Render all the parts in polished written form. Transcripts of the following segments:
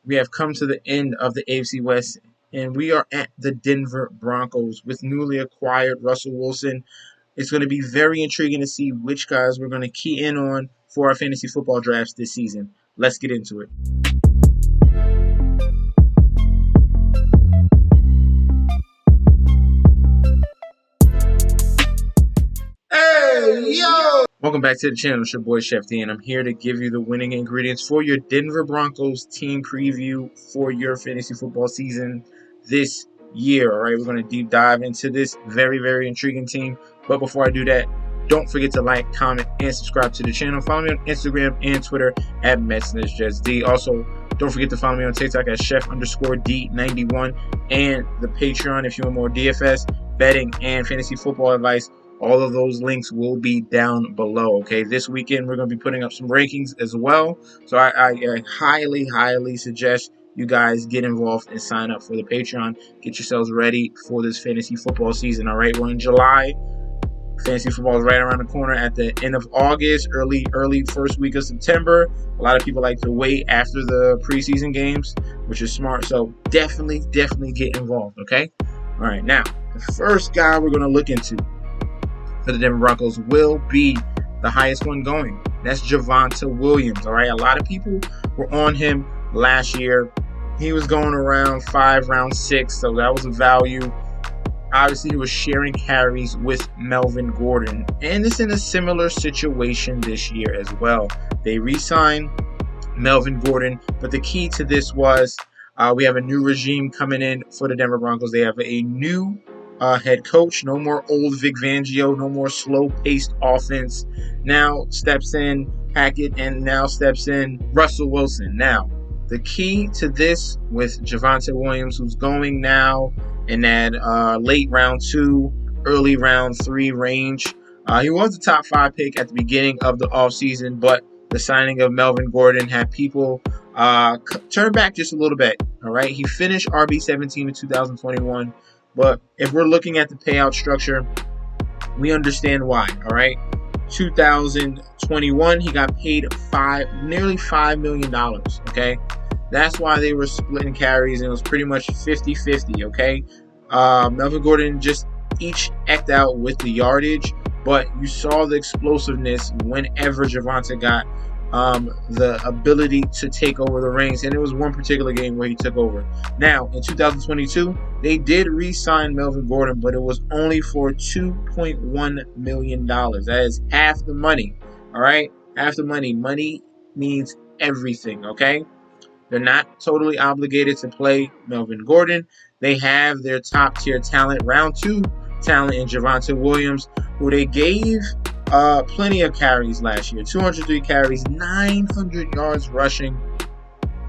we have come to the end of the AFC West, and we are at the Denver Broncos with newly acquired Russell Wilson. It's going to be very intriguing to see which guys we're going to key in on for our fantasy football drafts this season. Let's get into it. Hey, yo! Welcome back to the channel. It's your boy Chef D, and I'm here to give you the winning ingredients for your Denver Broncos team preview for your fantasy football season this year. All right, we're going to deep dive into this very, very intriguing team. But before I do that, don't forget to like, comment, and subscribe to the channel. Follow me on Instagram and Twitter at MetsNetsJetsD. Also, don't forget to follow me on TikTok at Chef_D91 and the Patreon if you want more DFS, betting, and fantasy football advice. All of those links will be down below, okay? This weekend, we're going to be putting up some rankings as well. So I highly, highly suggest you guys get involved and sign up for the Patreon. Get yourselves ready for this fantasy football season, all right? We're in July. Fantasy football is right around the corner at the end of August, early first week of September. A lot of people like to wait after the preseason games, which is smart. So definitely get involved, okay? All right, now, the first guy we're going to look into for the Denver Broncos will be the highest one going. That's Javonta Williams, all right? A lot of people were on him last year. He was going around 5, round 6, so that was a value. Obviously, he was sharing carries with Melvin Gordon, and it's in a similar situation this year as well. They re-signed Melvin Gordon, but the key to this was we have a new regime coming in for the Denver Broncos. They have a new head coach. No more old Vic Fangio. No more slow-paced offense. Now steps in Hackett, and now steps in Russell Wilson. Now, the key to this with Javonte Williams, who's going now in that late round 2, early round 3 range. He was the top 5 pick at the beginning of the offseason, but the signing of Melvin Gordon had people turn back just a little bit. All right, he finished RB17 in 2021. But if we're looking at the payout structure, we understand why, all right? 2021, he got paid nearly $5 million, okay? That's why they were splitting carries, and it was pretty much 50-50, okay? Melvin Gordon just each eked out with the yardage, but you saw the explosiveness whenever Javonte got the ability to take over the reins, and it was one particular game where he took over. Now, in 2022, they did re-sign Melvin Gordon, but it was only for $2.1 million. That is half the money, all right? Half the money. Money means everything, okay? They're not totally obligated to play Melvin Gordon. They have their top-tier talent, round 2 talent in Javonto Williams, who they gave plenty of carries last year. 203 carries, 900 yards rushing,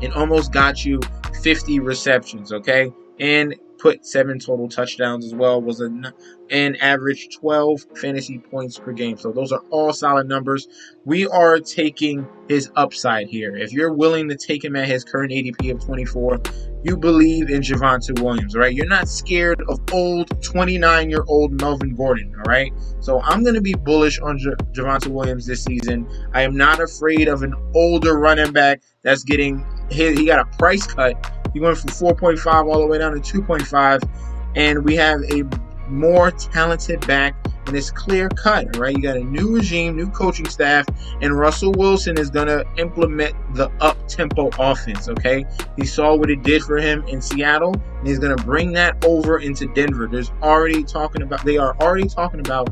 and almost got you 50 receptions, okay? And put 7 total touchdowns as well. Was an average 12 fantasy points per game. So those are all solid numbers. We are taking his upside here. If you're willing to take him at his current ADP of 24, you believe in Javonta Williams, right? You're not scared of old 29-year-old Melvin Gordon, all right? So I'm going to be bullish on Javonta Williams this season. I am not afraid of an older running back that's getting hit. He got a price cut. He went from 4.5 all the way down to 2.5, and we have a more talented back, and it's clear cut, all right? You got a new regime, new coaching staff, and Russell Wilson is going to implement the up-tempo offense, okay? He saw what it did for him in Seattle, and he's going to bring that over into Denver. They are already talking about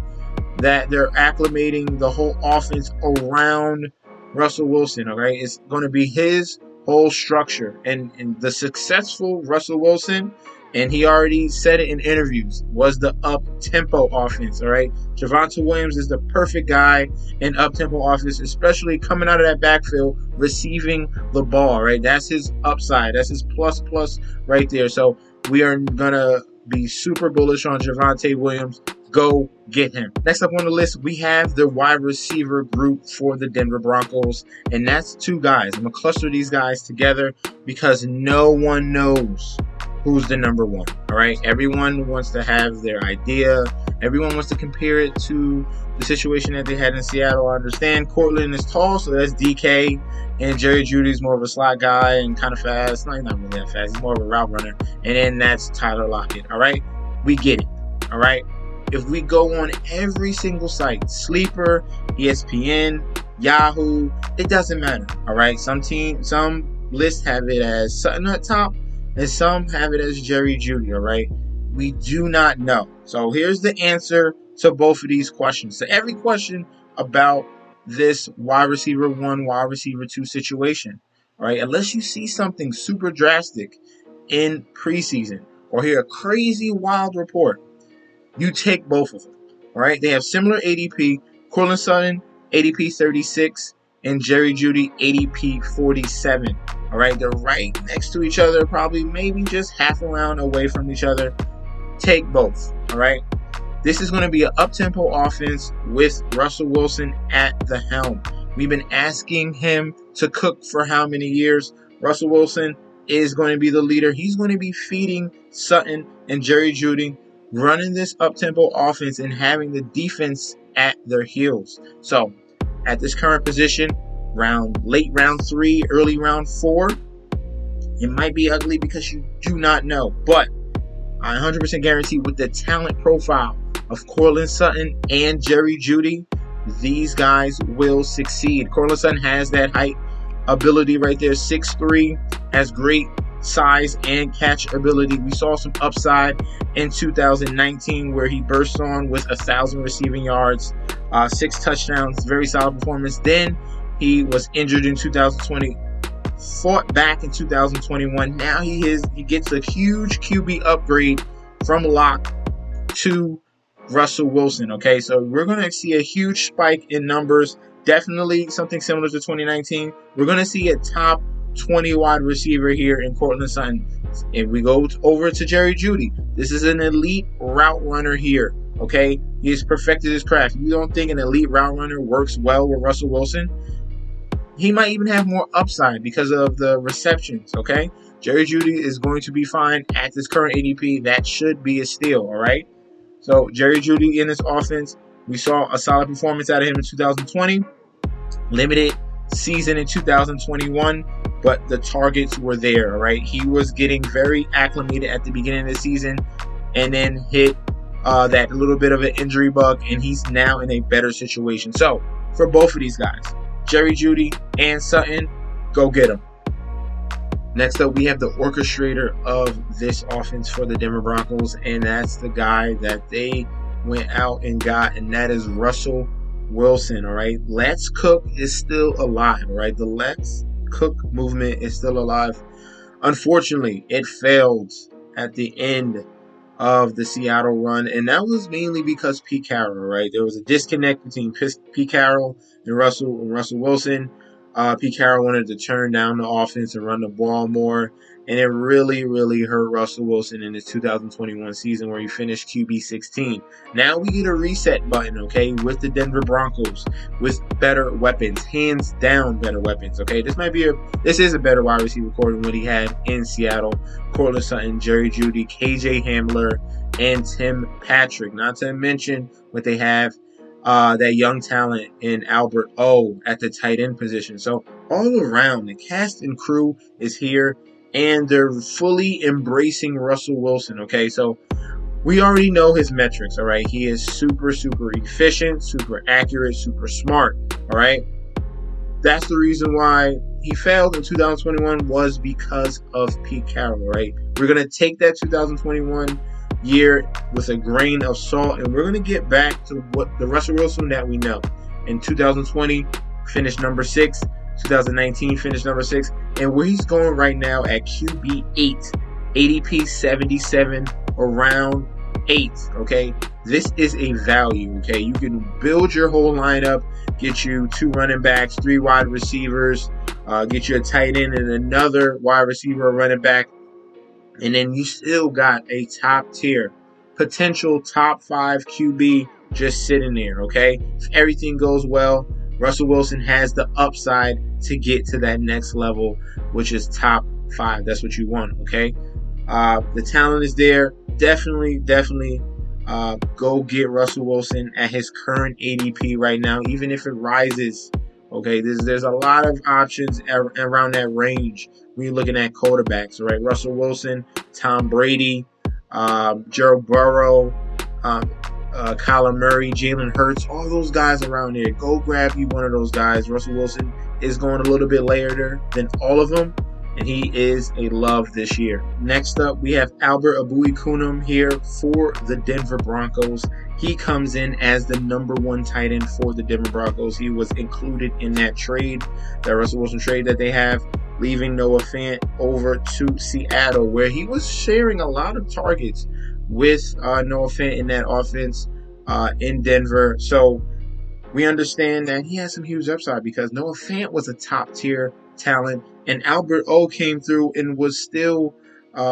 that they're acclimating the whole offense around Russell Wilson, all right? It's going to be his whole structure, and the successful Russell Wilson, and he already said it in interviews, was the up-tempo offense, all right? Javonta Williams is the perfect guy in up-tempo offense, especially coming out of that backfield, receiving the ball, right? That's his upside. That's his plus right there. So we are going to be super bullish on Javonte Williams. Go get him. Next up on the list, we have the wide receiver group for the Denver Broncos, and that's 2 guys. I'm going to cluster these guys together because no one knows who's the number 1, all right? Everyone wants to have their idea, Everyone wants to compare it to the situation that they had in Seattle. I understand Cortland is tall, so that's DK, and Jerry Judy's more of a slot guy and kind of fast. No, he's not really that fast. He's more of a route runner. And then that's Tyler Lockett. All right, we get it. All right. If we go on every single site, Sleeper, ESPN, Yahoo, it doesn't matter. All right. Some lists have it as Sutton at top, and some have it as Jerry Judy. All right. We do not know. So here's the answer to both of these questions. So every question about this wide receiver 1, wide receiver 2 situation. All right. Unless you see something super drastic in preseason or hear a crazy wild report, you take both of them. All right. They have similar ADP. Cortland Sutton, ADP 36, and Jerry Judy, ADP 47. All right. They're right next to each other, probably maybe just half a round away from each other. Take both. All right. This is going to be an up-tempo offense with Russell Wilson at the helm. We've been asking him to cook for how many years? Russell Wilson is going to be the leader. He's going to be feeding Sutton and Jerry Judy, running this up-tempo offense and having the defense at their heels. So, at this current position, late round 3, early round 4, it might be ugly because you do not know. But I 100% guarantee with the talent profile of Cortland Sutton and Jerry Judy, these guys will succeed. Cortland Sutton has that height ability right there, 6'3", has great size and catch ability. We saw some upside in 2019 where he burst on with 1,000 receiving yards, 6 touchdowns, very solid performance. Then he was injured in 2020, fought back in 2021. Now he gets a huge QB upgrade from Locke to Russell Wilson. Okay, so we're going to see a huge spike in numbers. Definitely something similar to 2019. We're going to see a top 20 wide receiver here in Cortland Sutton. If we go over to Jerry Judy, this is an elite route runner here. Okay, he has perfected his craft. You don't think an elite route runner works well with Russell Wilson? He might even have more upside because of the receptions. Okay, Jerry Judy is going to be fine at this current ADP. That should be a steal. All right. So Jerry Judy in this offense, we saw a solid performance out of him in 2020, limited season in 2021, but the targets were there, all right? He was getting very acclimated at the beginning of the season and then hit that little bit of an injury bug, and he's now in a better situation. So for both of these guys, Jerry Judy and Sutton, go get them. Next up, we have the orchestrator of this offense for the Denver Broncos, and that's the guy that they went out and got, and that is Russell Wilson, all right? Let's Cook is still alive, all right? The Let's Cook movement is still alive. Unfortunately, it failed at the end of the Seattle run, and that was mainly because Pete Carroll, right? There was a disconnect between Pete Carroll and Russell Wilson. Pete Carroll wanted to turn down the offense and run the ball more, and it really, really hurt Russell Wilson in his 2021 season where he finished QB 16. Now we get a reset button, okay, with the Denver Broncos, with better weapons, hands down better weapons, okay? This is a better wide receiver core than what he had in Seattle. Cortland Sutton, Jerry Judy, KJ Hamler, and Tim Patrick. Not to mention what they have, that young talent in Albert O at the tight end position. So all around, the cast and crew is here, and they're fully embracing Russell Wilson. Okay, so we already know his metrics. All right, he is super, super efficient, super accurate, super smart. All right, that's the reason why he failed in 2021 was because of Pete Carroll. Right, we're gonna take that 2021 year with a grain of salt, and we're going to get back to what the Russell Wilson that we know. In 2020, finished number 6. 2019, finished number 6. And where he's going right now at QB 8, ADP 77, around 8. Okay, this is a value. Okay, you can build your whole lineup, get you 2 running backs, 3 wide receivers, get you a tight end and another wide receiver, a running back. And then you still got a top tier, potential top 5 QB just sitting there, okay? If everything goes well, Russell Wilson has the upside to get to that next level, which is top 5. That's what you want, okay? The talent is there. Definitely go get Russell Wilson at his current ADP right now, even if it rises. Okay, there's a lot of options around that range when you're looking at quarterbacks, right? Russell Wilson, Tom Brady, Joe Burrow, Kyler Murray, Jalen Hurts, all those guys around there. Go grab you one of those guys. Russell Wilson is going a little bit later than all of them, and he is a love this year. Next up, we have Albert Abuikunum here for the Denver Broncos. He comes in as the number 1 tight end for the Denver Broncos. He was included in that trade, that Russell Wilson trade that they have, leaving Noah Fant over to Seattle, where he was sharing a lot of targets with Noah Fant in that offense in Denver. So we understand that he has some huge upside because Noah Fant was a top-tier talent, and Albert O came through and was still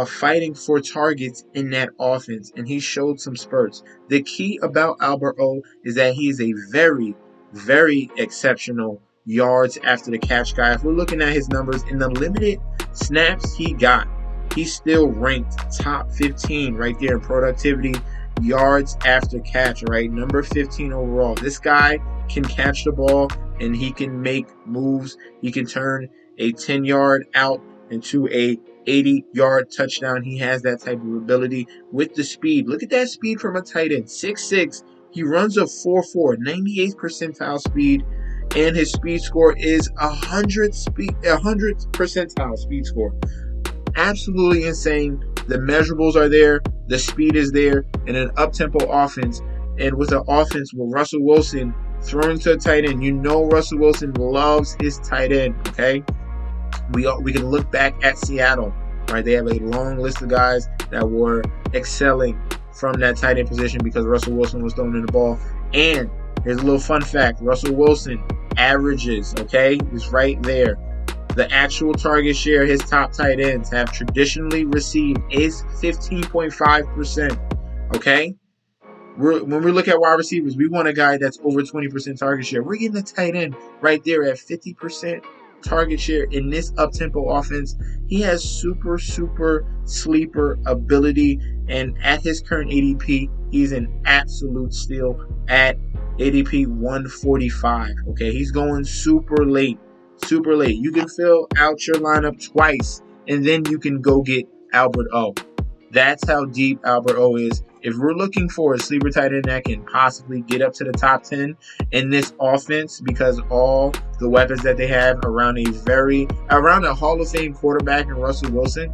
fighting for targets in that offense, and he showed some spurts. The key about Albert O is that he is a very, very exceptional yards after the catch guy. If we're looking at his numbers in the limited snaps he got, he's still ranked top 15 right there in productivity, yards after catch, right? Number 15 overall. This guy can catch the ball and he can make moves. He can turn a 10-yard out into a 80-yard touchdown. He has that type of ability with the speed. Look at that speed from a tight end. 6'6". He runs a 4.4, 98th percentile speed, and his speed score is 100 percentile speed score. Absolutely insane. The measurables are there, the speed is there, and an up-tempo offense. And with an offense with Russell Wilson throwing to a tight end, you know Russell Wilson loves his tight end, okay? We can look back at Seattle, right? They have a long list of guys that were excelling from that tight end position because Russell Wilson was throwing in the ball. And here's a little fun fact. Russell Wilson averages, okay, is right there. The actual target share his top tight ends have traditionally received is 15.5%, okay? When we look at wide receivers, we want a guy that's over 20% target share. We're getting a tight end right there at 50% target share in this up-tempo offense. He has super sleeper ability, and at his current ADP, he's an absolute steal at ADP 145. Okay, he's going super late. You can fill out your lineup twice, and then you can go get Albert O. That's how deep Albert O is. If we're looking for a sleeper tight end that can possibly get up to the top 10 in this offense, because all the weapons that they have around a Hall of Fame quarterback in Russell Wilson,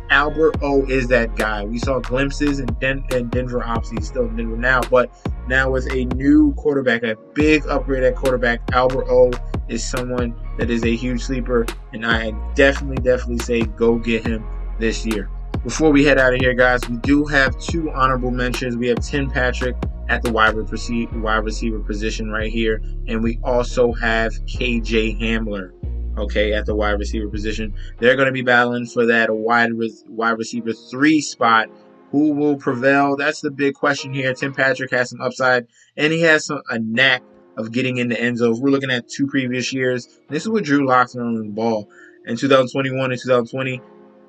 Albert O is that guy. We saw glimpses in Denver. Obviously, he's still in Denver now, but now with a new quarterback, a big upgrade at quarterback, Albert O is someone that is a huge sleeper, and I definitely say go get him this year. Before we head out of here, guys, we do have 2 honorable mentions. We have Tim Patrick at the wide receiver position right here, and we also have KJ Hamler, okay, at the wide receiver position. They're going to be battling for that wide receiver 3 spot. Who will prevail? That's the big question here. Tim Patrick has some upside, and he has a knack of getting in the end zone. If we're looking at 2 previous years, this is what Drew Lock throwing the ball. In 2021 and 2020,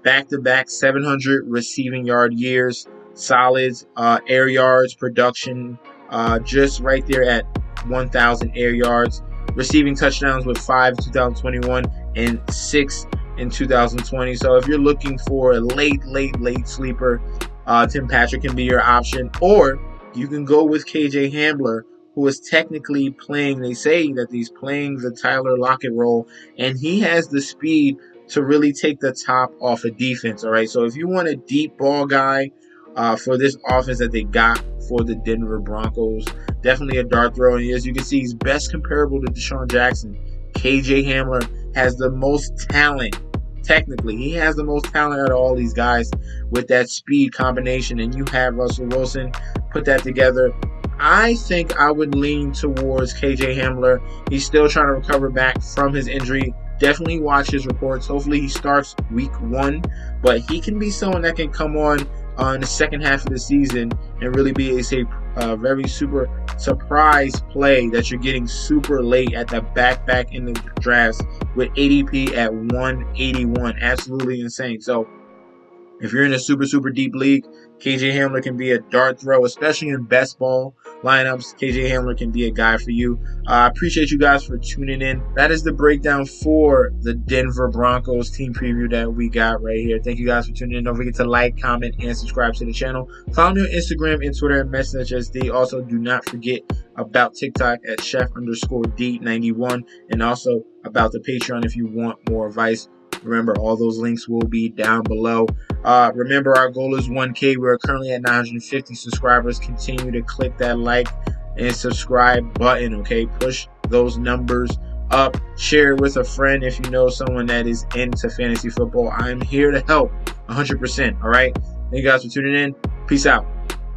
back-to-back 700 receiving yard years, solid air yards production, just right there at 1,000 air yards. Receiving touchdowns with 5 in 2021 and 6 in 2020. So if you're looking for a late sleeper, Tim Patrick can be your option. Or you can go with KJ Hamler, who is technically playing, they say that he's playing the Tyler Lockett role, and he has the speed to really take the top off a defense, all right? So if you want a deep ball guy for this offense that they got for the Denver Broncos, definitely a dart throw. And as you can see, he's best comparable to Deshaun Jackson. KJ Hamler has the most talent. Technically, he has the most talent out of all these guys with that speed combination, and you have Russell Wilson. Put that together. I think I would lean towards KJ Hamler. He's still trying to recover back from his injury. Definitely watch his reports. Hopefully he starts week 1, but he can be someone that can come on in the second half of the season and really be a very super surprise play that you're getting super late at the back in the drafts with ADP at 181. Absolutely insane. So If you're in a super deep league, KJ Hamler can be a dart throw, especially in best ball lineups. KJ Hamler can be a guy for you. I appreciate you guys for tuning in. That is the breakdown for the Denver Broncos team preview that we got right here. Thank you guys for tuning in. Don't forget to like, comment, and subscribe to the channel. Follow me on Instagram and Twitter at MessageSD. Also, do not forget about TikTok at chef_D91, and also about the Patreon if you want more advice. Remember, all those links will be down below. Remember, our goal is 1K. We're currently at 950 subscribers. Continue to click that like and subscribe button, okay? Push those numbers up. Share it with a friend if you know someone that is into fantasy football. I'm here to help 100%, all right? Thank you guys for tuning in. Peace out.